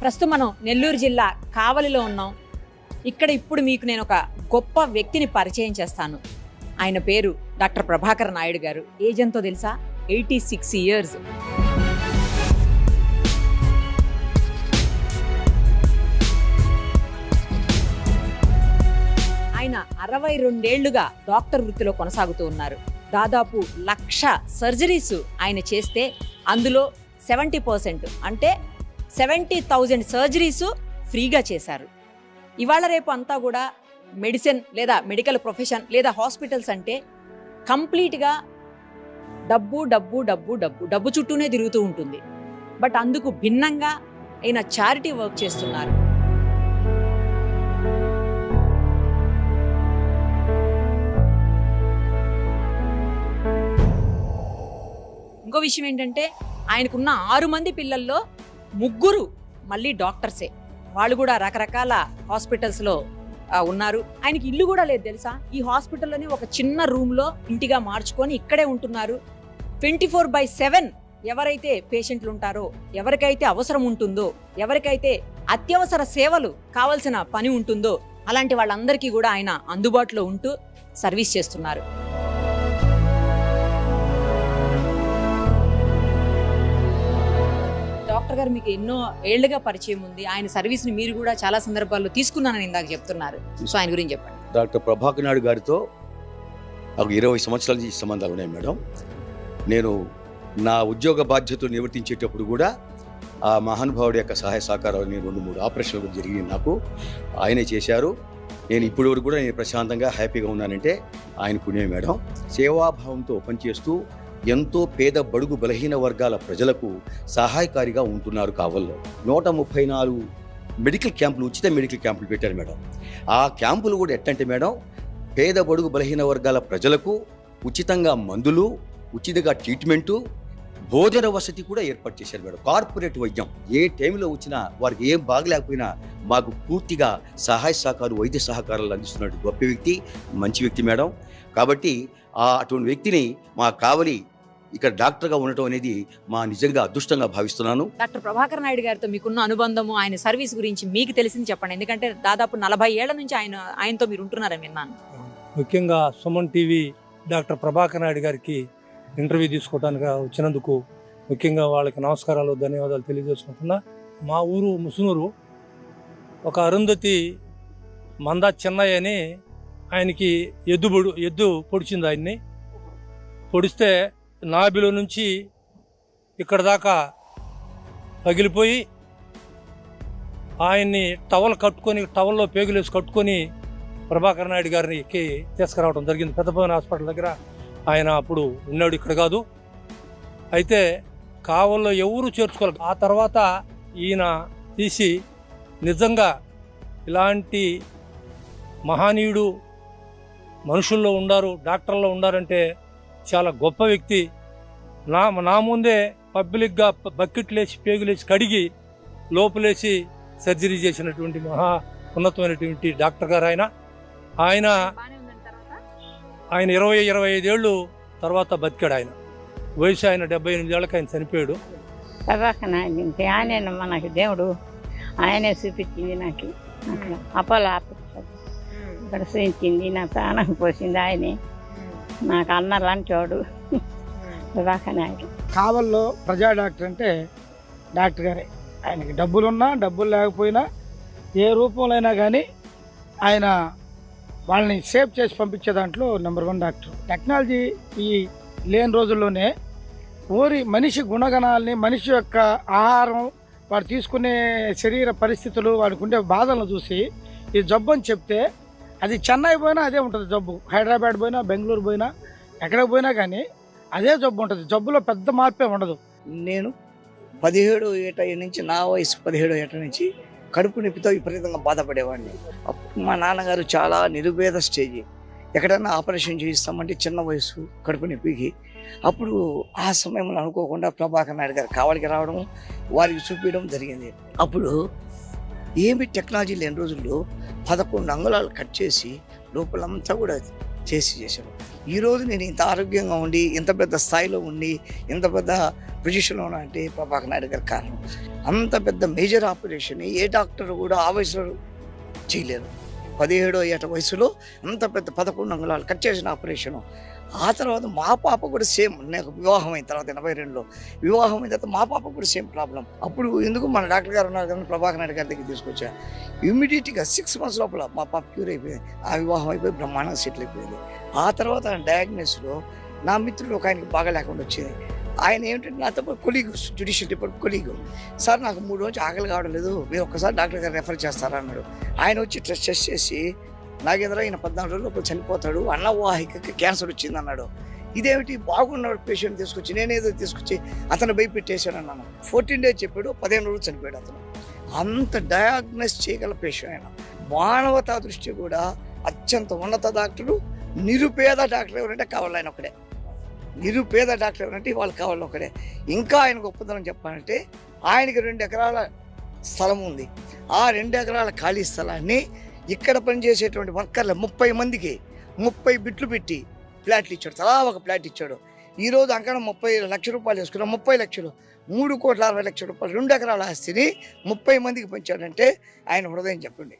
ప్రస్తుతం మనం నెల్లూరు జిల్లా కావలిలో ఉన్నాం. ఇక్కడ ఇప్పుడు మీకు నేను ఒక గొప్ప వ్యక్తిని పరిచయం చేస్తాను. ఆయన పేరు డాక్టర్ ప్రభాకర్ నాయుడు గారు. ఏజ్ ఎంతో తెలుసా? 86 years. ఆయన 62 ఏళ్లుగా డాక్టర్ వృత్తిలో కొనసాగుతూ ఉన్నారు. దాదాపు 1,00,000 సర్జరీస్ ఆయన చేస్తే అందులో 70% అంటే 70,000 సర్జరీస్ ఫ్రీగా చేశారు. ఇవాళ రేపు అంతా కూడా మెడిసిన్ లేదా మెడికల్ ప్రొఫెషన్ లేదా హాస్పిటల్స్ అంటే కంప్లీట్గా డబ్బు డబ్బు డబ్బు డబ్బు డబ్బు చుట్టూనే తిరుగుతూ ఉంటుంది. బట్ అందుకు భిన్నంగా ఆయన చారిటీ వర్క్ చేస్తున్నారు. ఇంకో విషయం ఏంటంటే ఆయనకున్న 6 మంది పిల్లల్లో 3 మళ్ళీ డాక్టర్సే. వాళ్ళు కూడా రకరకాల హాస్పిటల్స్లో ఉన్నారు. ఆయనకి ఇల్లు కూడా లేదు తెలుసా? ఈ హాస్పిటల్లోనే ఒక చిన్న రూమ్లో ఇంటిగా మార్చుకొని ఇక్కడే ఉంటున్నారు. 24/7 ఎవరైతే పేషెంట్లు ఉంటారో, ఎవరికైతే అవసరం ఉంటుందో, ఎవరికైతే అత్యవసర సేవలు కావాల్సిన పని ఉంటుందో అలాంటి వాళ్ళందరికీ కూడా ఆయన అందుబాటులో ఉంటూ సర్వీస్ చేస్తున్నారు. డాక్టర్ గారు మీకు ఎన్నో ఏళ్లుగా పరిచయం ఉంది. ఆయన సర్వీస్ని మీరు కూడా చాలా సందర్భాల్లో తీసుకున్నానని ఇందాక చెప్తున్నారు. సో ఆయన గురించి చెప్పండి. డాక్టర్ ప్రభాకర్ నాయుడు గారితో నాకు 20 సంవత్సరాల నుంచి సంబంధాలు ఉన్నాయి మేడం. నేను నా ఉద్యోగ బాధ్యతలు నిర్వర్తించేటప్పుడు కూడా ఆ మహానుభావుడి యొక్క సహాయ సహకారాలు 2-3 ఆపరేషన్లు కూడా జరిగి నాకు ఆయనే చేశారు. నేను ఇప్పటి వరకు కూడా నేను ప్రశాంతంగా హ్యాపీగా ఉన్నానంటే ఆయన పుణ్యమే మేడం. సేవాభావంతో పనిచేస్తూ ఎంతో పేద బడుగు బలహీన వర్గాల ప్రజలకు సహాయకారిగా ఉంటున్నారు. కావల్లో 134 మెడికల్ క్యాంపులు, ఉచిత మెడికల్ క్యాంపులు పెట్టారు మేడం. ఆ క్యాంపులు కూడా ఎట్టంటే మేడం, పేద బడుగు బలహీన వర్గాల ప్రజలకు ఉచితంగా మందులు, ఉచితంగా ట్రీట్మెంటు, భోజన వసతి కూడా ఏర్పాటు చేశారు మేడం. కార్పొరేట్ వైద్యం ఏ టైంలో వచ్చినా వారికి ఏం బాగలేకపోయినా మాకు పూర్తిగా సహాయ సహకారం, వైద్య సహకారాలు అందిస్తున్నట్టు గొప్ప వ్యక్తి, మంచి వ్యక్తి మేడం. కాబట్టి అటువంటి వ్యక్తిని మా కావలి ఇక్కడ డాక్టర్గా ఉండటం అనేది మా నిజంగా అదృష్టంగా భావిస్తున్నాను. డాక్టర్ ప్రభాకర్ నాయుడు గారితో మీకున్న అనుబంధము, ఆయన సర్వీస్ గురించి మీకు తెలిసింది చెప్పండి. ఎందుకంటే దాదాపు 40 ఏళ్ల నుంచి ఆయనతో మీరు ఉంటున్నారని విన్నాను. ముఖ్యంగా సుమన్ టీవీ డాక్టర్ ప్రభాకర్ నాయుడు గారికి ఇంటర్వ్యూ తీసుకోవడానికి వచ్చినందుకు ముఖ్యంగా వాళ్ళకి నమస్కారాలు, ధన్యవాదాలు తెలియజేసుకుంటున్నా. మా ఊరు ముసునూరు. ఒక అరుంధతి మందా చెన్నయ్య అని ఆయనకి ఎద్దు పొడిచింది. ఆయన్ని పొడిస్తే నాభిలో నుంచి ఇక్కడ దాకా పగిలిపోయి ఆయన్ని టవల్లో పేగులేసి కట్టుకొని ప్రభాకర్ నాయుడు గారిని తీసుకురావడం జరిగింది. పెద్దపల్లి హాస్పిటల్ దగ్గర ఆయన అప్పుడు ఉన్నాడు, ఇక్కడ కాదు. అయితే కావల్లో ఎవరు చేర్చుకోలేదు. ఆ తర్వాత ఈయన తీసి నిజంగా ఇలాంటి మహనీయుడు మనుషుల్లో ఉండారు, డాక్టర్లో ఉండారంటే చాలా గొప్ప వ్యక్తి. నా ముందే పబ్లిక్గా బకెట్లేసి పేగులేసి కడిగి లోపలేసి సర్జరీ చేసినటువంటి మహా ఉన్నతమైనటువంటి డాక్టర్ గారు ఆయన 20-25 ఏళ్ళు తర్వాత బతికాడు. ఆయన వయసు 78 ఏళ్ళకి ఆయన చనిపోయాడు. ప్రభాకర్ నాయుడు అంటే ఆయన మనకి దేవుడు. ఆయనే చూపించింది నాకు అక్కడ అపోలో ఆపరేషన్ ఇక్కడ చూపించింది, నా ప్రాణం పోసింది ఆయనే. నాకు అన్న లాంటి వాడు ప్రభాకర్ నాయుడు. కావల్లో ప్రజా డాక్టర్ అంటే డాక్టర్ గారే. ఆయనకి డబ్బులున్నా డబ్బులు లేకపోయినా ఏ రూపంలో అయినా కానీ ఆయన వాళ్ళని సేవ్ చేసి పంపించే దాంట్లో నెంబర్ 1 డాక్టర్. టెక్నాలజీ ఈ లేని రోజుల్లోనే మనిషి గుణగణాలని, మనిషి యొక్క ఆహారం, వాడు తీసుకునే శరీర పరిస్థితులు, వాడికి ఉండే బాధలను చూసి ఈ జబ్బు అని చెప్తే అది చెన్నై పోయినా అదే ఉంటుంది జబ్బు, హైదరాబాద్ పోయినా, బెంగళూరు పోయినా, ఎక్కడికి పోయినా కానీ అదే జబ్బు ఉంటుంది. జబ్బులో పెద్ద మార్పే ఉండదు. నేను 17 ఏట నుంచి, నా వయసు 17 ఏట నుంచి కడుపు నొప్పితో విపరీతంగా బాధపడేవాడిని. అప్పుడు మా నాన్నగారు చాలా నిరుపేద స్టేజీ, ఎక్కడైనా ఆపరేషన్ చేయిస్తామంటే చిన్న వయసు కడుపు నొప్పికి. అప్పుడు ఆ సమయంలో అనుకోకుండా ప్రభాకర్ నాయుడు గారు కావలికి రావడం, వారికి చూపించడం జరిగింది. అప్పుడు ఏమి టెక్నాలజీ లేని రోజుల్లో 11 అంగుళాలు కట్ చేసి లోపలంతా కూడా చేశారు. ఈరోజు నేను ఇంత ఆరోగ్యంగా ఉండి, ఇంత పెద్ద స్థాయిలో ఉండి, ఇంత పెద్ద పొజిషన్లో ఉన్నా అంటే ప్రభాకర్ నాయుడు గారి కారణం. అంత పెద్ద మేజర్ ఆపరేషన్ ఏ డాక్టర్ కూడా ఆ వయసులో చేయలేరు. 17వ ఏట వయసులో అంత పెద్ద 11 అంగుళాలు కట్ చేసిన ఆపరేషను. ఆ తర్వాత మా పాప కూడా సేమ్, నాకు వివాహం అయిన తర్వాత 82లో వివాహం అయిన తర్వాత మా పాప కూడా సేమ్ ప్రాబ్లం. అప్పుడు ఎందుకు మన డాక్టర్ గారు ఉన్నారు కదా, ప్రభాకర్ నాయుడు గారి దగ్గర తీసుకొచ్చా. ఇమ్మీడియట్గా 6 months లోపల మా పాప క్యూర్ అయిపోయింది. ఆ వివాహం అయిపోయి బ్రహ్మాండంగా సెటిల్ అయిపోయింది. ఆ తర్వాత డయాగ్నోస్లో నా మిత్రుడు ఒక ఆయనకి బాగా లేకుండా వచ్చేది. ఆయన ఏమిటంటే నాతో colleague, judicial department colleague, sir నాకు 3 రోజులు ఆకలి కావడం లేదు, మీరు ఒక్కసారి డాక్టర్ గారు రెఫర్ చేస్తారా అన్నాడు. ఆయన వచ్చి టెస్ట్ చేసి నాగేంద్ర ఈయన 14 రోజుల లోపల చనిపోతాడు, అన్నవాహికకి క్యాన్సర్ వచ్చింది అన్నాడు. ఇదేమిటి బాగున్నాడు పేషెంట్ తీసుకొచ్చి, నేనేదో తీసుకొచ్చి అతను భయపెట్టేశాను అన్నాను. 14 days చెప్పాడు, 15 రోజులు చనిపోయాడు అతను. అంత డయాగ్నోస్ చేయగల పేషెంట్ ఆయన. మానవతా దృష్టి కూడా అత్యంత ఉన్నత డాక్టరు. నిరుపేద డాక్టర్ ఎవరంటే కావాలి ఆయన ఒకడే. నిరుపేద డాక్టర్ ఎవరంటే వాళ్ళు కావాలి ఒకడే. ఇంకా ఆయన గొప్పతనం చెప్పాలంటే ఆయనకి 2 ఎకరాల స్థలం ఉంది. ఆ 2 ఎకరాల ఖాళీ స్థలాన్ని ఇక్కడ పనిచేసేటువంటి వర్కర్లు 30 మందికి 30 బిట్లు పెట్టి ఫ్లాట్లు ఇచ్చాడు. తలా ఒక ఫ్లాట్ ఇచ్చాడు. ఈరోజు అక్కడ 30 లక్షల రూపాయలు వేసుకున్నాం. 30 లక్షలు 3,60,00,000 రూపాయలు 2 ఎకరాల ఆస్తిని 30 మందికి పంచాడంటే ఆయన హృదయం చెప్పండి.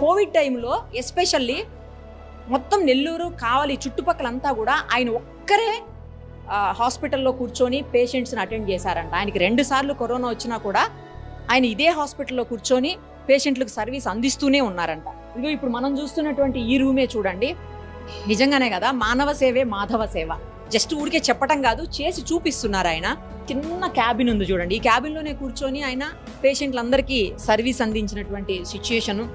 కోవిడ్ టైంలో ఎస్పెషల్లీ మొత్తం నెల్లూరు కావలి చుట్టుపక్కలంతా కూడా ఆయన ఒక్కరే హాస్పిటల్లో కూర్చొని పేషెంట్స్ని అటెండ్ చేశారంట. ఆయనకి 2 సార్లు కరోనా వచ్చినా కూడా ఆయన ఇదే హాస్పిటల్లో కూర్చొని పేషెంట్లకు సర్వీస్ అందిస్తూనే ఉన్నారంట. ఇదిగో ఇప్పుడు మనం చూస్తున్నటువంటి ఈ రూమే చూడండి, నిజంగానే కదా, మానవ సేవే మాధవ సేవ. జస్ట్ ఊరికే చెప్పటం కాదు, చేసి చూపిస్తున్నారు ఆయన. చిన్న క్యాబిన్ ఉంది చూడండి, ఈ క్యాబిన్లోనే కూర్చొని ఆయన పేషెంట్లందరికీ సర్వీస్ అందించినటువంటి సిచ్యుయేషను.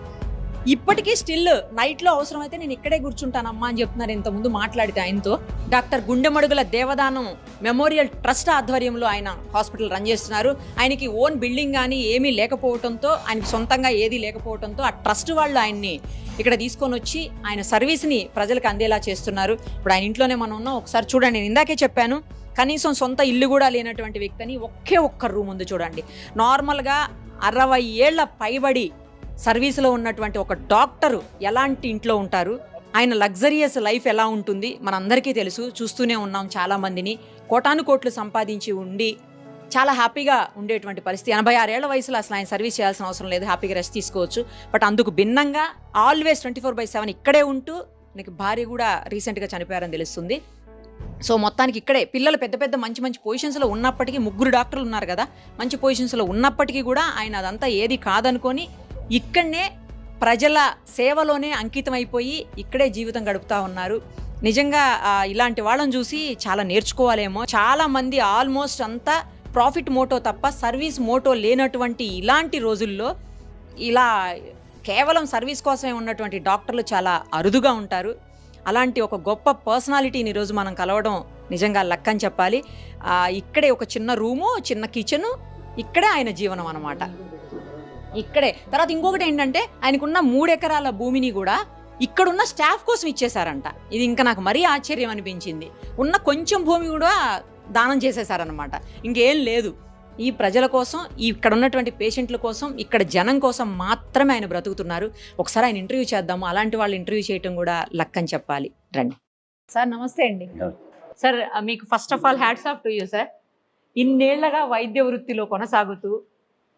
ఇప్పటికీ స్టిల్ నైట్లో అవసరమైతే నేను ఇక్కడే కూర్చుంటానమ్మా అని చెప్తున్నారు ఇంతకుముందు మాట్లాడితే ఆయనతో. డాక్టర్ గుండెమడుగుల దేవదానం మెమోరియల్ ట్రస్ట్ ఆధ్వర్యంలో ఆయన హాస్పిటల్ రన్ చేస్తున్నారు. ఆయనకి ఓన్ బిల్డింగ్ కానీ ఏమీ లేకపోవడంతో, ఆయనకి సొంతంగా ఏది లేకపోవడంతో ఆ ట్రస్ట్ వాళ్ళు ఆయన్ని ఇక్కడ తీసుకొని వచ్చి ఆయన సర్వీస్ని ప్రజలకు అందేలా చేస్తున్నారు. ఇప్పుడు ఆయన ఇంట్లోనే మనం ఉన్నాం. ఒకసారి చూడండి, నేను ఇందాకే చెప్పాను, కనీసం సొంత ఇల్లు కూడా లేనటువంటి వ్యక్తిని ఒక్క రూమ్ ఉంది చూడండి. నార్మల్గా 60 ఏళ్ల పైబడి సర్వీసులో ఉన్నటువంటి ఒక డాక్టరు ఎలాంటి ఇంట్లో ఉంటారు, ఆయన లగ్జరియస్ లైఫ్ ఎలా ఉంటుంది మనందరికీ తెలుసు. చూస్తూనే ఉన్నాం చాలామందిని. కోటాను కోట్లు సంపాదించి ఉండి చాలా హ్యాపీగా ఉండేటువంటి పరిస్థితి. 86 ఏళ్ల వయసులో అసలు ఆయన సర్వీస్ చేయాల్సిన అవసరం లేదు, హ్యాపీగా రెస్ట్ తీసుకోవచ్చు. బట్ అందుకు భిన్నంగా ఆల్వేస్ 24/7 ఇక్కడే ఉంటూ, నీకు భార్య కూడా రీసెంట్గా చనిపోయారని తెలుస్తుంది. సో మొత్తానికి ఇక్కడే పిల్లలు పెద్ద మంచి పొజిషన్స్లో ఉన్నప్పటికీ, 3 డాక్టర్లు ఉన్నారు కదా, మంచి పొజిషన్స్లో ఉన్నప్పటికీ కూడా ఆయన అదంతా ఏది కాదనుకొని ఇక్కడనే ప్రజల సేవలోనే అంకితం అయిపోయి ఇక్కడే జీవితం గడుపుతూ ఉన్నారు. నిజంగా ఇలాంటి వాళ్ళని చూసి చాలా నేర్చుకోవాలేమో. చాలా మంది ఆల్మోస్ట్ అంతా ప్రాఫిట్ మోటో తప్ప సర్వీస్ మోటో లేనటువంటి ఇలాంటి రోజుల్లో ఇలా కేవలం సర్వీస్ కోసమే ఉన్నటువంటి డాక్టర్లు చాలా అరుదుగా ఉంటారు. అలాంటి ఒక గొప్ప పర్సనాలిటీని ఈరోజు మనం కలవడం నిజంగా లక్ అని చెప్పాలి. ఇక్కడే ఒక చిన్న రూము, చిన్న కిచెను, ఇక్కడే ఆయన జీవనం అన్నమాట. ఇక్కడే తర్వాత ఇంకొకటి ఏంటంటే ఆయనకున్న 3 ఎకరాల భూమిని కూడా ఇక్కడున్న స్టాఫ్ కోసం ఇచ్చేశారంట. ఇది ఇంకా నాకు మరీ ఆశ్చర్యం అనిపించింది. ఉన్న కొంచెం భూమి కూడా దానం చేసేశారనమాట. ఇంకేం లేదు, ఈ ప్రజల కోసం, ఇక్కడ ఉన్నటువంటి పేషెంట్ల కోసం, ఇక్కడ జనం కోసం మాత్రమే ఆయన బ్రతుకుతున్నారు. ఒకసారి ఆయన ఇంటర్వ్యూ చేద్దాము. అలాంటి వాళ్ళు ఇంటర్వ్యూ చేయటం కూడా లక్ అని చెప్పాలి. రండి సార్. నమస్తే అండి సార్. మీకు first of all hats off to you sir. ఇన్నేళ్లగా వైద్య వృత్తిలో కొనసాగుతూ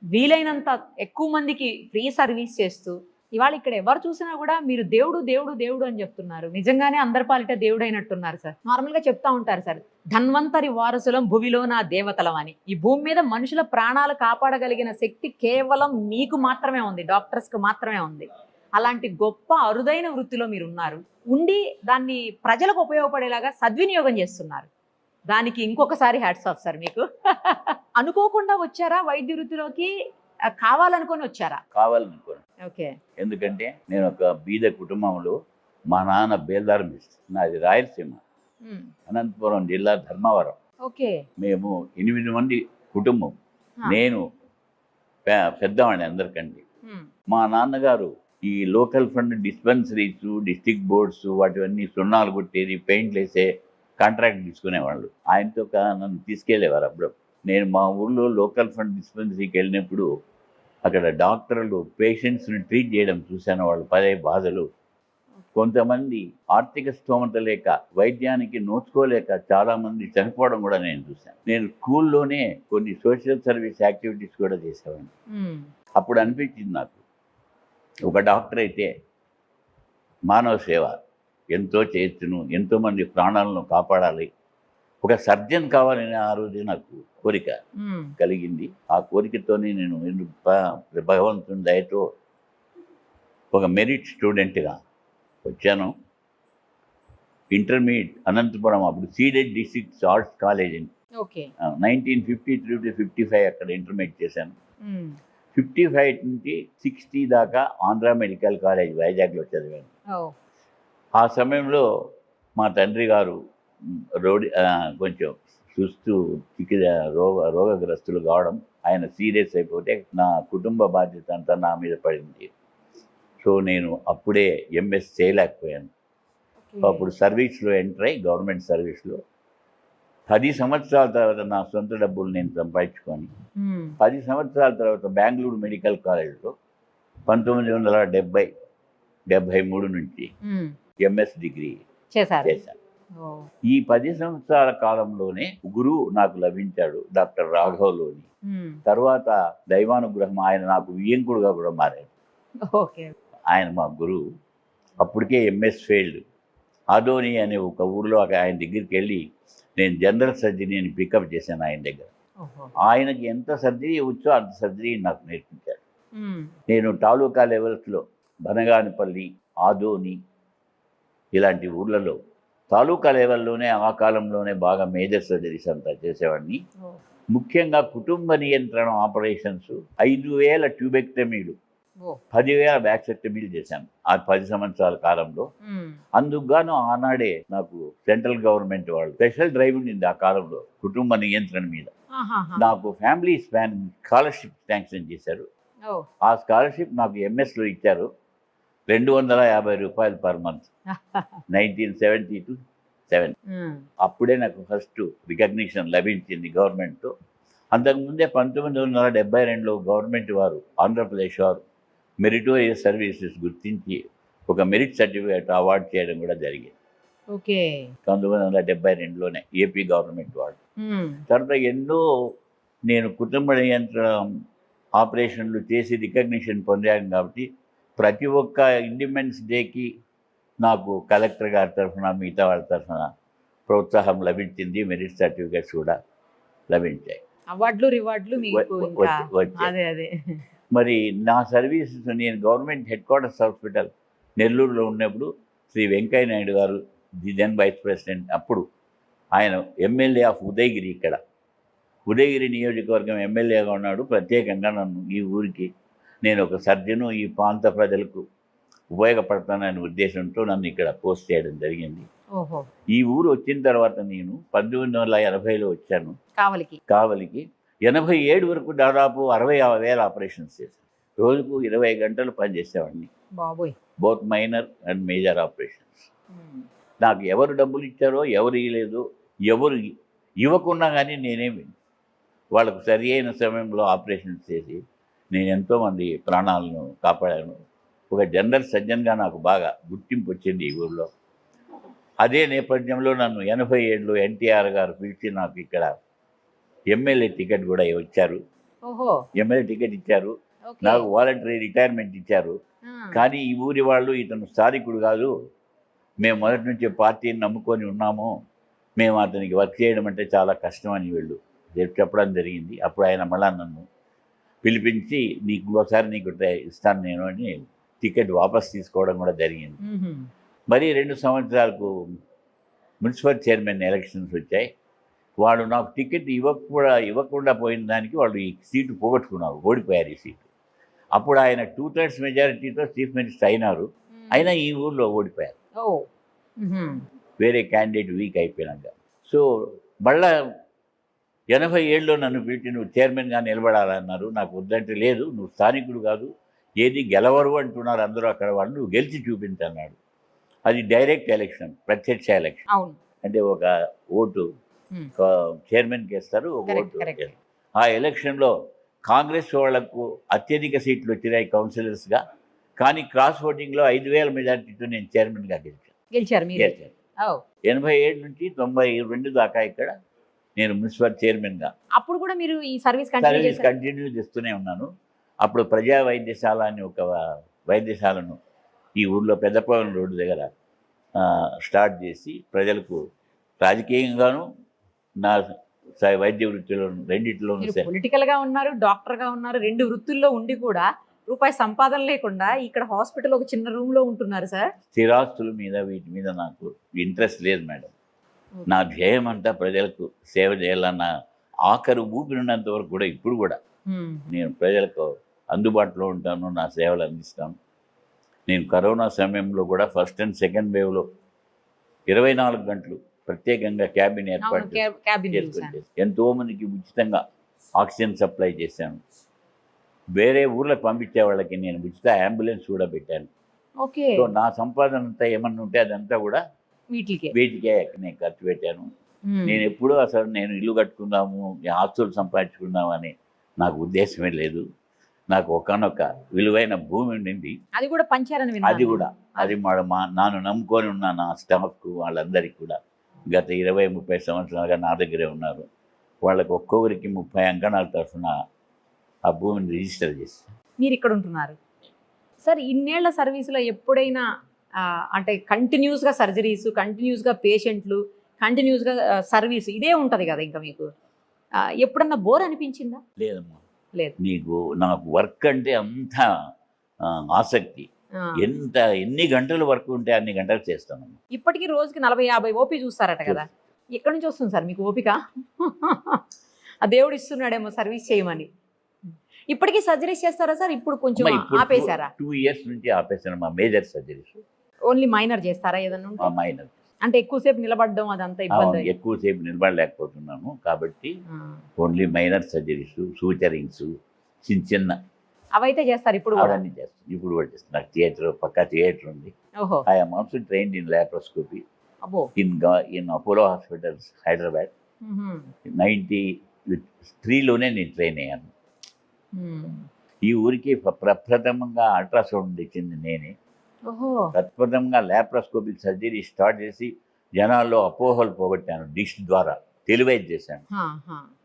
వీలైనంత ఎక్కువ మందికి ఫ్రీ సర్వీస్ చేస్తూ ఇవాళ ఇక్కడ ఎవరు చూసినా కూడా మీరు దేవుడు దేవుడు దేవుడు అని చెప్తున్నారు. నిజంగానే అందరి పాలిట దేవుడు అయినట్టున్నారు సార్. నార్మల్గా చెప్తా ఉంటారు సార్, ధన్వంతరి వారసులం భూమిలో నా దేవతలం అని. ఈ భూమి మీద మనుషుల ప్రాణాలు కాపాడగలిగిన శక్తి కేవలం మీకు మాత్రమే ఉంది, డాక్టర్స్కి మాత్రమే ఉంది. అలాంటి గొప్ప అరుదైన వృత్తిలో మీరు ఉన్నారు. ఉండి దాన్ని ప్రజలకు ఉపయోగపడేలాగా సద్వినియోగం చేస్తున్నారు. దానికి ఇంకొకసారి హ్యాట్స్ ఆఫ్ సార్ మీకు. అనుకోకుండా వచ్చారా వైద్య వృత్తిలోకి, కావాలనుకొని వచ్చారా? కావాలనుకోను. ఓకే. ఎందుకంటే నేను ఒక బీద కుటుంబంలో, మా నాన్న బేల్దార్ మిస్త్రి, నాది రాయలసీమ, అనంతపురం జిల్లా ధర్మవరం. ఓకే. మేము 8 మంది కుటుంబం. నేను పెద్దవాడిని అందరికంటే. మా నాన్నగారు ఈ local fund dispensaries, district boards వాటివన్నీ సున్నాలు కొట్టేది, పెయింట్లు వేసే కాంట్రాక్ట్ తీసుకునేవాళ్ళు. ఆయనతో నన్ను తీసుకెళ్ళేవారు. అప్పుడు నేను మా ఊళ్ళో లోకల్ ఫండ్ డిస్పెన్సరీకి వెళ్ళినప్పుడు అక్కడ డాక్టర్లు పేషెంట్స్ని ట్రీట్ చేయడం చూశాను. వాళ్ళు పడే బాధలు, కొంతమంది ఆర్థిక స్తోమత లేక వైద్యానికి నోచుకోలేక చాలామంది చనిపోవడం కూడా నేను చూశాను. నేను స్కూల్లోనే కొన్ని సోషల్ సర్వీస్ యాక్టివిటీస్ కూడా చేసేవాడిని. అప్పుడు అనిపించింది నాకు, ఒక డాక్టర్ అయితే మానవ సేవ ఎంతో చేయొచ్చును, ఎంతోమంది ప్రాణాలను కాపాడాలి, ఒక సర్జన్ కావాలని ఆ రోజు నాకు కోరిక కలిగింది. ఆ కోరికతోనే నేను భగవంతుని దయతో ఒక మెరిట్ స్టూడెంట్గా వచ్చాను. ఇంటర్మీడియట్ అనంతపురం, అప్పుడు ceded district arts college, okay. 1953 to 55 అక్కడ ఇంటర్మీడియట్ చేశాను. 55 నుంచి 60 దాకా ఆంధ్ర మెడికల్ కాలేజ్ వైజాగ్లో చదివాను. ఆ సమయంలో మా తండ్రి గారు కొంచెం సుస్తు రోగగ్రస్తులు కావడం, ఆయన సీరియస్ అయిపోతే నా కుటుంబ బాధ్యత అంతా నా మీద పడింది. సో నేను అప్పుడే ఎంఎస్ చేయలేకపోయాను. అప్పుడు సర్వీస్లో ఎంటర్ అయ్యి గవర్నమెంట్ సర్వీస్లో 10 సంవత్సరాల తర్వాత నా సొంత డబ్బులు నేను సంపాదించుకొని 10 సంవత్సరాల తర్వాత బెంగళూరు మెడికల్ కాలేజ్లో 1973 నుంచి ఎంఎస్ డిగ్రీ చేశాను. ఈ 10 సంవత్సరాల కాలంలోనే గురువు నాకు లభించాడు, డాక్టర్ రాఘవ్లోని. తర్వాత దైవానుగ్రహం, ఆయన నాకు వియ్యంకుడుగా కూడా మారాడు. ఆయన మా గురువు. అప్పటికే ఎంఎస్ ఫెయిల్డ్. ఆదోని అనే ఒక ఊరిలో ఆయన దగ్గరికి వెళ్ళి నేను జనరల్ సర్జరీని పికప్ చేశాను ఆయన దగ్గర. ఆయనకి ఎంత సర్జరీ వచ్చో అంత సర్జరీ నాకు నేర్పించాడు. నేను తాలూకా లెవెల్స్లో బనగానపల్లి, ఆదోని ఇలాంటి ఊర్లలో తాలూకా లెవెల్లోనే ఆ కాలంలోనే బాగా మేజర్ సర్జరీస్ అంతా చేసేవాడిని. ముఖ్యంగా కుటుంబ నియంత్రణ ఆపరేషన్స్, 5,000 ట్యూబెక్టమీలు, 10,000 బ్యాక్సెక్టమీలు చేశాను ఆ 10 సంవత్సరాల కాలంలో. అందుకు గాను ఆనాడే నాకు సెంట్రల్ గవర్నమెంట్ వాళ్ళు స్పెషల్ డ్రైవ్ ఉండింది ఆ కాలంలో కుటుంబ నియంత్రణ మీద. నాకు ఫ్యామిలీ స్కాలర్షిప్ శాంక్షన్ చేశారు. ఆ స్కాలర్షిప్ నాకు ఎంఎస్లో ఇచ్చారు, 250 రూపాయలు పర్ మంత్, 1972. అప్పుడే నాకు ఫస్ట్ రికగ్నిషన్ లభించింది గవర్నమెంట్తో. అంతకుముందే 1972లో గవర్నమెంట్ వారు, ఆంధ్రప్రదేశ్ వారు మెరిటోరియస్ సర్వీసెస్ గుర్తించి ఒక మెరిట్ సర్టిఫికేట్ అవార్డు చేయడం కూడా జరిగింది. 1972లోనే ఏపీ గవర్నమెంట్ వాడు. తర్వాత ఎన్నో నేను కుటుంబ నియంత్రణ ఆపరేషన్లు చేసి రికగ్నిషన్ పొందాను కాబట్టి ప్రతి ఒక్క ఇండిపెండెన్స్ డేకి నాకు కలెక్టర్ గారి తరఫున, మిగతా వాళ్ళ తరఫున ప్రోత్సాహం లభించింది. మెరిట్ సర్టిఫికేట్స్ కూడా లభించాయి. అవార్డులు, రివార్డులు వచ్చాయి. మరి నా సర్వీసెస్ నేను గవర్నమెంట్ హెడ్ క్వార్టర్స్ హాస్పిటల్ నెల్లూరులో ఉన్నప్పుడు శ్రీ వెంకయ్య నాయుడు గారు, ది దెన్ వైస్ ప్రెసిడెంట్, అప్పుడు ఆయన ఎమ్మెల్యే ఆఫ్ ఉదయగిరి, ఇక్కడ ఉదయగిరి నియోజకవర్గం ఎమ్మెల్యేగా ఉన్నాడు. ప్రత్యేకంగా నన్ను ఈ ఊరికి నేను ఒక సర్జను, ఈ ప్రాంత ప్రజలకు ఉపయోగపడతాననే ఉద్దేశంతో నన్ను ఇక్కడ పోస్ట్ చేయడం జరిగింది. ఈ ఊరు వచ్చిన తర్వాత నేను 1980లో వచ్చాను కావలికి. 87 వరకు దాదాపు 60,000 ఆపరేషన్స్ చేశాను. రోజుకు 20 గంటలు పనిచేసేవాడిని, both minor and major operations. నాకు ఎవరు డబ్బులు ఇచ్చారో, ఎవరు ఇవ్వలేదు, ఎవరు ఇవ్వకున్నా కానీ నేనేమి వాళ్ళకు సరి అయిన సమయంలో ఆపరేషన్స్ చేసి నేను ఎంతోమంది ప్రాణాలను కాపాడాను. ఒక జనరల్ సర్జన్గా నాకు బాగా గుర్తింపు వచ్చింది ఈ ఊళ్ళో. అదే నేపథ్యంలో నన్ను 87లో ఎన్టీఆర్ గారు పిలిచి నాకు ఇక్కడ ఎమ్మెల్యే టికెట్ కూడా వచ్చారు. ఎమ్మెల్యే టికెట్ ఇచ్చారు, నాకు వాలంటరీ రిటైర్మెంట్ ఇచ్చారు. కానీ ఈ ఊరి వాళ్ళు ఇతను స్థానికుడు కాదు, మేము మొదటి నుంచి పార్టీని నమ్ముకొని ఉన్నాము, మేము అతనికి వర్క్ చేయడం అంటే చాలా కష్టం అని వీళ్ళు చెప్పడం జరిగింది. అప్పుడు ఆయన మళ్ళా నన్ను పిలిపించి నీకు ఒకసారి నీకు ఇస్తాను నేను అని టికెట్ వాపస్ తీసుకోవడం కూడా జరిగింది. మరి 2 సంవత్సరాలకు మున్సిపల్ చైర్మన్ ఎలక్షన్స్ వచ్చాయి. వాడు నాకు టికెట్ ఇవ్వకుండా పోయిన దానికి వాళ్ళు ఈ సీటు పోగొట్టుకున్నారు, ఓడిపోయారు ఈ సీటు. అప్పుడు ఆయన 2/3 మెజారిటీతో చీఫ్ మినిస్టర్ అయినారు, అయినా ఈ ఊళ్ళో ఓడిపోయారు వేరే క్యాండిడేట్ వీక్ అయిపోయినాక. సో మళ్ళా 87లో నన్ను పిలిచి నువ్వు చైర్మన్గా నిలబడాలన్నారు. నాకు వద్దంటే లేదు, నువ్వు స్థానికుడు కాదు, ఏది గెలవరు అంటున్నారు అందరూ అక్కడ వాళ్ళు, నువ్వు గెలిచి చూపించన్నాడు. అది డైరెక్ట్ ఎలక్షన్, ప్రత్యక్ష ఎలక్షన్. అవును. అంటే ఒక ఓటు Hmm. చైర్మన్కి వేస్తారు, ఒక Correct, ఓటు correct. వేస్తారు. ఆ ఎలక్షన్లో కాంగ్రెస్ వాళ్లకు అత్యధిక సీట్లు వచ్చినాయి కౌన్సిలర్స్గా, కానీ క్రాస్ ఓటింగ్లో 5,000 మెజార్టీతో నేను చైర్మన్గా గెలిచారు మీరు. గెలిచాను. ఓ. 87 నుంచి 92 దాకా ఇక్కడ నేను మున్సిపల్ చైర్మన్గా అప్పుడు కూడా మీరు ఈ సర్వీస్ కంటిన్యూ సర్వీస్ చేశారు. కంటిన్యూ చేస్తూనే ఉన్నాను. అప్పుడు ప్రజా వైద్యశాల అని ఒక వైద్యశాలను ఈ ఊర్లో పెద్దపవన్ రోడ్డు దగ్గర స్టార్ట్ చేసి ప్రజలకు రాజకీయంగాను నా వైద్య వృత్తిలో రెండింటిలోనూ మీరు పొలిటికల్ గా ఉన్నారు, డాక్టర్ గా ఉన్నారు, 2 వృత్తుల్లో ఉండి కూడా రూపాయి సంపాదన లేకుండా ఇక్కడ హాస్పిటల్ ఒక చిన్న రూమ్ లో ఉంటున్నారు సార్. స్థిరాస్తుల మీద వీటి మీద నాకు ఇంట్రెస్ట్ లేదు మేడం. నా ధ్యేయం అంతా ప్రజలకు సేవ చేయాలన్న ఆఖరు ఊపిరినంత వరకు కూడా ఇప్పుడు కూడా నేను ప్రజలకు అందుబాటులో ఉంటాను, నా సేవలు అందిస్తాను. నేను కరోనా సమయంలో కూడా ఫస్ట్ అండ్ సెకండ్ వేవ్లో 24 గంటలు ప్రత్యేకంగా క్యాబిన్ ఏర్పాటు చేసుకొని ఎంతోమందికి ఉచితంగా ఆక్సిజన్ సప్లై చేశాను. వేరే ఊర్లకు పంపించే వాళ్ళకి నేను ఉచిత అంబులెన్స్ కూడా పెట్టాను. ఓకే. సో నా సంపాదన అంతా ఏమన్నా ఉంటే అదంతా కూడా వీటికే నేను ఖర్చు పెట్టాను. నేను ఎప్పుడూ అసలు నేను ఇల్లు కట్టుకుందాము, ఆస్తులు సంపాదించుకుందాము అని నాకు ఉద్దేశమే లేదు. నాకు ఒకనొక విలువైన భూమి ఉండింది, అది కూడా పంచారని విన్నాను. అది నాను నమ్ముకొని ఉన్న నా స్టాఫ్కు వాళ్ళందరికీ కూడా గత 20-30 సంవత్సరాలుగా నా దగ్గరే ఉన్నారు. వాళ్ళకి ఒక్కొక్కరికి 30 అంకణాల తరఫున ఆ భూమిని రిజిస్టర్ చేస్తాను. మీరు ఇక్కడ ఉంటున్నారు సార్. ఇన్నేళ్ల సర్వీసులో ఎప్పుడైనా అంటే కంటిన్యూస్గా సర్జరీస్, కంటిన్యూస్గా పేషెంట్లు, కంటిన్యూస్గా సర్వీస్ ఇదే ఉంటుంది కదా ఇంకా మీకు ఎప్పుడన్నా బోర్ అనిపించిందా? లేదమ్మా, లేదు. నాకు వర్క్ అంటే అంత ఆసక్తి. ఎన్ని గంటలు వర్క్ ఉంటే అన్ని గంటలు చేస్తాను. ఇప్పటికీ రోజుకి 40-50 ఓపీ చూస్తారట కదా, ఎక్కడి నుంచి వస్తుంది సార్ మీకు ఓపిక? ఆ దేవుడు ఇస్తున్నాడేమో సర్వీస్ చేయమని. ఇప్పటికీ సర్జరీస్ చేస్తారా సార్? ఇప్పుడు కొంచెం ఆపేశారా? 2 years నుంచి ఆపేశాను మా మేజర్ సర్జరీస్. ఓన్లీ మైనర్ చేస్తారా ఏదన్నా? మైనర్ అంటే ఎక్కువసేపు నిలబడడం అదంతా ఇబ్బంది. ఎక్కువసేపు నిలబడలేకపోతున్నాను కాబట్టి ఓన్లీ మైనర్ సర్జరీస్, సూచరింగ్స్, చిన్న అవైతే చేస్తారు ఇప్పుడు? అవన్నీ చేస్తాను ఇప్పుడు కూడా చేస్తాను. నాకు థియేటర్, పక్కా థియేటర్ ఉంది. I am also trained in laparoscopy in Apollo hospitals Hyderabad. 93లోనే నేను ట్రైన్ అయ్యాను. ఈ ఊరికి ప్రప్రథమంగా అల్ట్రాసౌండ్ ఇచ్చింది నేనే. ప్రప్రథమంగా లాప్రోస్కోపిక్ సర్జరీ స్టార్ట్ చేసి జనాల్లో అపోహలు పోగొట్టాను. డిష్ ద్వారా తెలివైజ్ చేశాను.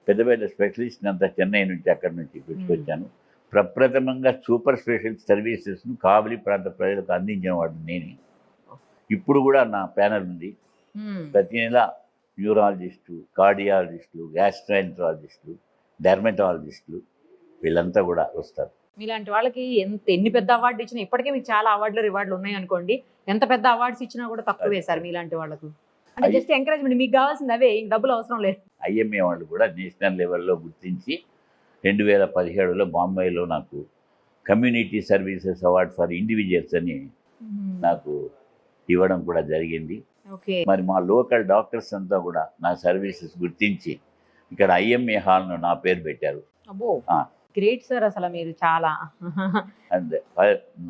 పెద్ద పెద్ద స్పెషలిస్ట్ అంతా చెన్నై నుంచి అక్కడి నుంచి పెట్టుకొచ్చాను. ప్రప్రథమంగా సూపర్ స్పెషలిస్ట్ సర్వీసెస్ను కావలి ప్రాంత ప్రజలకు అందించిన వాడు నేనే. ఇప్పుడు కూడా నా ప్యానల్ ఉంది. ప్రతి నెల న్యూరాలజిస్టు, కార్డియాలజిస్టులు, గ్యాస్ట్రాంట్రాలజిస్టులు, డెర్మటాలజిస్టులు వీళ్ళంతా కూడా వస్తారు. మీలాంటి వాళ్ళకి ఎన్ని పెద్ద అవార్డు ఇచ్చినా, ఇప్పటికే మీకు చాలా అవార్డులు రివార్డులు ఉన్నాయి అనుకోండి, ఎంత పెద్ద అవార్డ్స్ ఇచ్చినా కూడా తక్కువే సార్ మీలాంటి వాళ్ళకు. అంటే జస్ట్ ఎంకరేజ్మెంట్, మీకు కావాల్సింది అవే, ఇంక డబ్బులు అవసరం లేదు. ఐఎంఏ వాళ్ళు కూడా నేషనల్ లెవెల్లో గుర్తించి 2017లో బాంబేలో నాకు community services award for individuals అని నాకు ఇవ్వడం కూడా జరిగింది. మరి మా లోకల్ డాక్టర్స్ అంతా కూడా నా సర్వీసెస్ గుర్తించి ఇక్కడ ఐఎంఏ హాల్ను నా పేరు పెట్టారు. గ్రేట్ సార్, అసలు మీరు చాలా. అండ్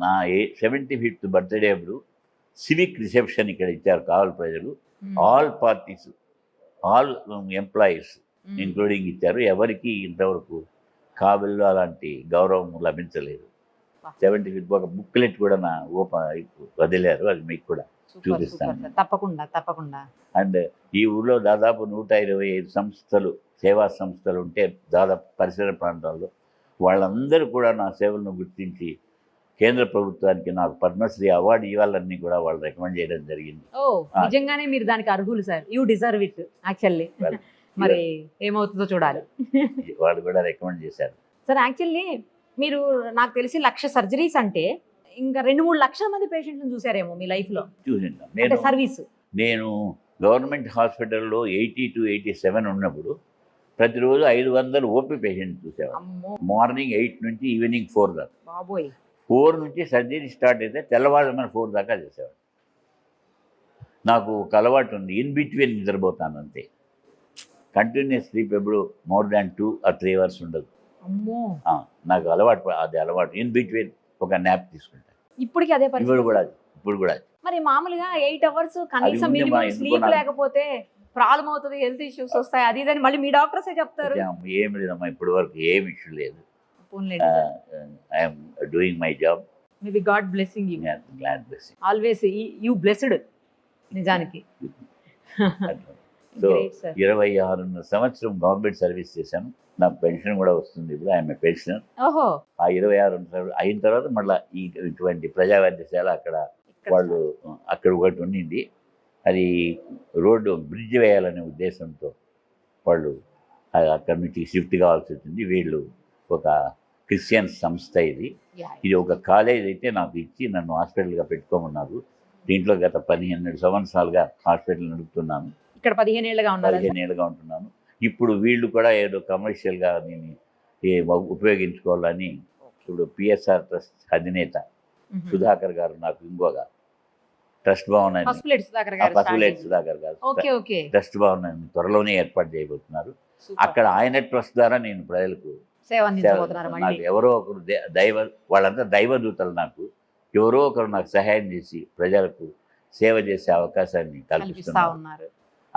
నా 75th బర్త్డే అప్పుడు సివిక్ రిసెప్షన్ ఇక్కడ ఇచ్చారు కావలి ప్రజలు. All parties, all employees including ఇచ్చారు. ఎవరికి ఇంతవరకు కావలిలో అలాంటి గౌరవం లభించలేదు. 75th ఒక బుక్లెట్ కూడా నా వదిలేరు, అది మీకు కూడా చూపిస్తాను. తప్పకుండా తప్పకుండా. అండ్ ఈ ఊళ్ళో దాదాపు 125 సంస్థలు, సేవా సంస్థలు ఉంటే దాదాపు పరిసర ప్రాంతాల్లో వాళ్ళందరూ కూడా నా సేవలను గుర్తించి కేంద్ర ప్రభుత్వానికి నాకు పద్మశ్రీ అవార్డు ఇవ్వాలని కూడా వాళ్ళు రికమెండ్ చేయడం జరిగింది. నిజంగానే మీరు దానికి అర్హులు sir. You deserve it actually. మరి ఏమవుతుందో చూడాలి. వాళ్ళు కూడా రికమెండ్ చేశారు సార్. యాక్చువల్లీ మీరు నాకు తెలిసి 1,00,000 సర్జరీస్ అంటే ఇంకా 2-3 లక్షల మంది పేషెంట్లను చూసారేమో మీ లైఫ్లో. చూసిందా సర్వీస్? నేను గవర్నమెంట్ హాస్పిటల్లో 80 to 87 ఉన్నప్పుడు ప్రతిరోజు 500 ఓపీ పేషెంట్ చూసేవాడు. మార్నింగ్ 8 నుంచి ఈవినింగ్ 4 దాకా. 4 నుంచి సర్జరీ స్టార్ట్ అయితే తెల్లవారుజామున 4 దాకా చేసేవాడు. నాకు ఒక అలవాటు ఉంది, ఇన్ బిట్వీన్ నిద్రపోతాను అంతే. కంటిన్యూస్ స్లీప్ ఎప్పుడు more than 2 or 3 hours ఉండదు. నాకు అలవాటు, అది అలవాటు. ఇన్ బిట్వీన్ ఒక న్యాప్ తీసుకుంటాను. ఇప్పటికి అదే ఇప్పుడు పరిస్థితి. కూడా ఇప్పుడు కూడా మరి మామూలుగా 8 hours కనీసం ఉంది మినిమం మా ఎందుకో స్లీప్ నాకు. లేకపోతే ప్రాబ్లం అవుతుంది, హెల్త్ ఇష్యూస్ వస్తాయి, అది ఇదని మళ్ళీ మీ డాక్టర్సే చెప్తారు. ఏం లేదమ్మా, ఇప్పటి వరకు ఏం ఇష్యూ లేదు. I'm doing my job. Maybe God blessing you, glad blessing. Always you blessed నిజానికి. So Great, sir. 26 సంవత్సరం గవర్నమెంట్ సర్వీస్ చేశాను. నాకు పెన్షన్ కూడా వస్తుంది ఇప్పుడు. I'm pensioner. ఓహో, ఆ 26 అయిన తర్వాత మళ్ళీ ఇటువంటి ప్రజా వైద్యశాల అక్కడ ఇక్కడ వాళ్ళు అక్కడ ఒకటి ఉండింది. అది రోడ్డు బ్రిడ్జ్ వేయాలనే ఉద్దేశంతో వాళ్ళు అక్కడి నుంచి షిఫ్ట్ కావాల్సి వచ్చింది. వీళ్ళు ఒక క్రిస్టియన్ సంస్థ ఇది. Yeah. ఇది ఒక కాలేజ్ అయితే నాకు ఇచ్చి నన్ను హాస్పిటల్గా పెట్టుకోమన్నారు. దీంట్లో గత 17 సంవత్సరాలుగా హాస్పిటల్ నడుపుతున్నాను. ఇక్కడ 15 ఏళ్ళుగా ఉన్నారు. 15 ఏళ్ళుగా ఉంటున్నాను. ఇప్పుడు వీళ్ళు కూడా ఏదో కమర్షియల్గా దీన్ని ఉపయోగించుకోవాలని ఇప్పుడు పిఎస్ఆర్ ట్రస్ట్ అధినేత సుధాకర్ గారు నాకు ఇంకొక ట్రస్ట్ భవన్ అని పసుపులేటి సుధాకర్ గారు పసుపులేటి సుధాకర్ గారు ఓకే ఓకే, ట్రస్ట్ భవన్ అని త్వరలోనే ఏర్పాటు చేయబోతున్నారు. అక్కడ ఆయన ట్రస్ట్ ద్వారా నేను ప్రజలకు సేవ అందించబోతున్నారు నాకు మళ్ళీ. ఎవరో ఒకరు వాళ్ళంతా దైవదూతలు. నాకు ఎవరో ఒకరు నాకు సహాయం చేసి ప్రజలకు సేవ చేసే అవకాశాన్ని కల్పిస్తా కల్పిస్తున్నారు. ఉన్నారు.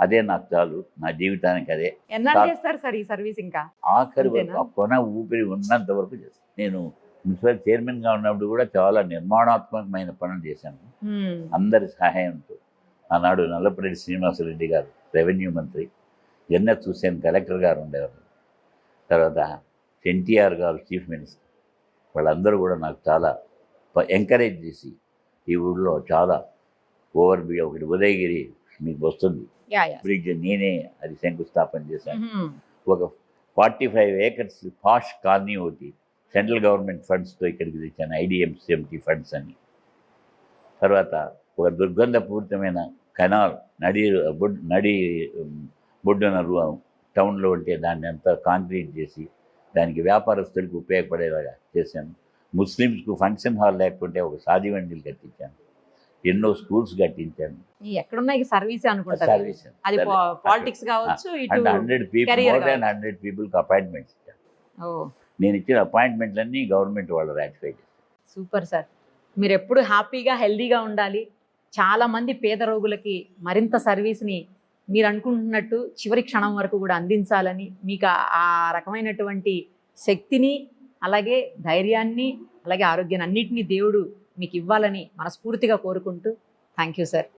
అదే నాకు చాలు, నా జీవితానికి అదే. ఎన్నాళ్ళు చేస్తారు సార్ ఈ సర్వీస్? ఇంకా ఆఖరి వరకు అంతేనా? ఆ కొన ఊపిరి ఉన్నంత వరకు చేస్తాను. నేను మున్సిపల్ చైర్మన్గా ఉన్నప్పుడు కూడా చాలా నిర్మాణాత్మకమైన పనులు చేశాను అందరి సహాయంతో. ఆనాడు నల్లపరెడ్డి శ్రీనివాసరెడ్డి గారు రెవెన్యూ మంత్రి, జన్నత్ హుస్సేన్ కలెక్టర్ గారు ఉండేవారు, తర్వాత ఎన్టీఆర్ గారు చీఫ్ మినిస్టర్. వాళ్ళందరూ కూడా నాకు చాలా ఎంకరేజ్ చేసి ఈ ఊళ్ళో చాలా ఓవర్ ఒకటి ఉదయగిరి మీకు వస్తుంది యా యా. బ్రిడ్జ్, నేనే అది శంకుస్థాపన చేశాను. ఒక 45 acres పాష్ కాలనీ ఒకటి సెంట్రల్ గవర్నమెంట్ ఫండ్స్తో ఇక్కడికి తెచ్చాను, IDMCMT ఫండ్స్ అని. తర్వాత ఒక దుర్గంధపూరితమైన కెనాల్ నడి బొడ్డున టౌన్లో ఉంటే దాన్ని అంతా కాంక్రీట్ చేసి దానికి వ్యాపారస్తులకు ఉపయోగపడేలాగా చేశాను. ముస్లిమ్స్కు ఫంక్షన్ హాల్ లేకుంటే ఒక సాది మండీలు కట్టించాను. ఎన్నో స్కూల్స్ కట్టించాను. ఎక్కడున్నా ఈ సర్వీస్ అనుకుంటారు. సర్వీస్ అది పాలిటిక్స్ కావచ్చు, ఇటు 100 people, career more than కావచ్చు. 100 peopleకి అపాయింట్మెంట్స్ ఇచ్చాను. ఓ నేను ఇచ్చిన అపాయింట్మెంట్లన్నీ గవర్నమెంట్ వాళ్ళు రాటిఫై చేశారు. Super sir. మీరు ఎప్పుడు హ్యాపీగా హెల్దీగా ఉండాలి. చాలా మంది పేద రోగులకి మరింత సర్వీస్ని మీరు అనుకుంటున్నట్టు చివరి క్షణం వరకు కూడా అందించాలని, మీకు ఆ రకమైనటువంటి శక్తిని, అలాగే ధైర్యాన్ని, అలాగే ఆరోగ్యాన్ని అన్నిటినీ దేవుడు మీకు ఇవ్వాలని మనస్ఫూర్తిగా కోరుకుంటూ థ్యాంక్ యూ సార్.